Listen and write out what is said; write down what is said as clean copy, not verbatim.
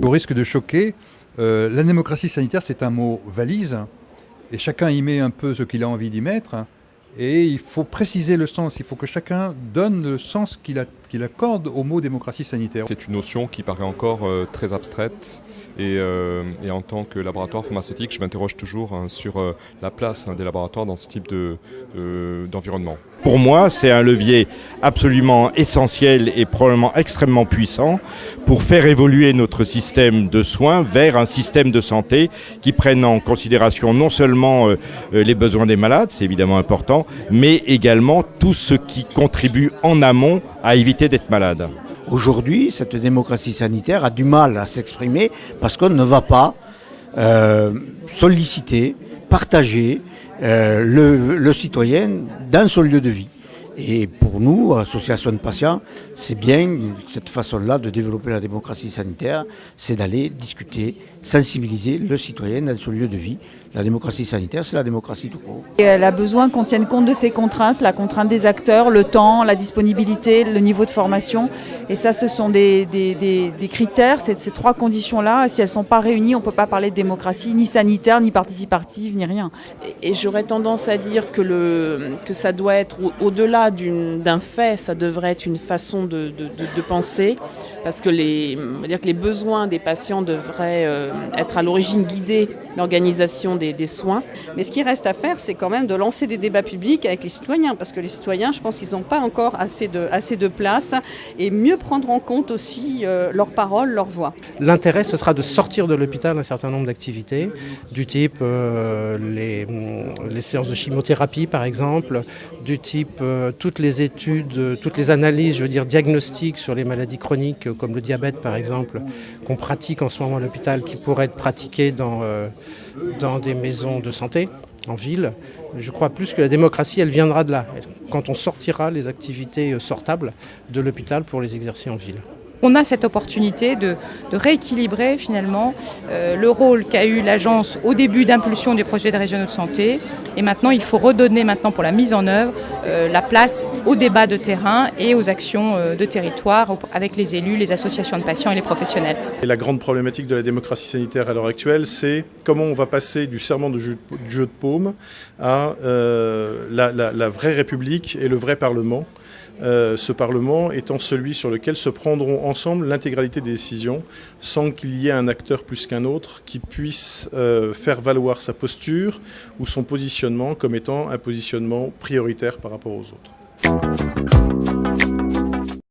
Au risque de choquer, la démocratie sanitaire, c'est un mot valise, et chacun y met un peu ce qu'il a envie d'y mettre, et il faut préciser le sens, il faut que chacun donne le sens qu'il accorde au mot démocratie sanitaire. C'est une notion qui paraît encore très abstraite, et en tant que laboratoire pharmaceutique, je m'interroge toujours sur la place des laboratoires dans ce type d'environnement. Pour moi, c'est un levier absolument essentiel et probablement extrêmement puissant pour faire évoluer notre système de soins vers un système de santé qui prenne en considération non seulement les besoins des malades, c'est évidemment important, mais également tout ce qui contribue en amont à éviter d'être malade. Aujourd'hui, cette démocratie sanitaire a du mal à s'exprimer parce qu'on ne va pas solliciter, partager le citoyen dans son lieu de vie. Et pour nous, association de patients, c'est bien cette façon-là de développer la démocratie sanitaire, c'est d'aller discuter, sensibiliser le citoyen dans son lieu de vie. La démocratie sanitaire, c'est la démocratie tout court. Et elle a besoin qu'on tienne compte de ces contraintes, la contrainte des acteurs, le temps, la disponibilité, le niveau de formation. Et ça, ce sont des critères, ces trois conditions-là. Si elles ne sont pas réunies, on ne peut pas parler de démocratie, ni sanitaire, ni participative, ni rien. Et j'aurais tendance à dire que ça doit être au-delà d'un fait, ça devrait être une façon de penser, parce que les besoins des patients devraient être à l'origine guider l'organisation des soins. Mais ce qui reste à faire, c'est quand même de lancer des débats publics avec les citoyens, parce que les citoyens, je pense qu'ils n'ont pas encore assez de place, et mieux prendre en compte aussi leurs paroles, leurs voix. L'intérêt, ce sera de sortir de l'hôpital un certain nombre d'activités, du type les séances de chimiothérapie par exemple, du type toutes les études, toutes les analyses, je veux dire diagnostiques sur les maladies chroniques comme le diabète par exemple, qu'on pratique en ce moment à l'hôpital, qui pourraient être pratiquées dans des maisons de santé en ville. Je crois plus que la démocratie, elle viendra de là, quand on sortira les activités sortables de l'hôpital pour les exercer en ville. On a cette opportunité de rééquilibrer finalement le rôle qu'a eu l'agence au début d'impulsion des projets de régionaux de santé. Et maintenant, il faut redonner pour la mise en œuvre la place aux débats de terrain et aux actions de territoire avec les élus, les associations de patients et les professionnels. Et la grande problématique de la démocratie sanitaire à l'heure actuelle, c'est comment on va passer du serment du jeu de paume à la vraie République et le vrai Parlement. Ce Parlement étant celui sur lequel se prendront ensemble l'intégralité des décisions, sans qu'il y ait un acteur plus qu'un autre qui puisse faire valoir sa posture ou son positionnement comme étant un positionnement prioritaire par rapport aux autres.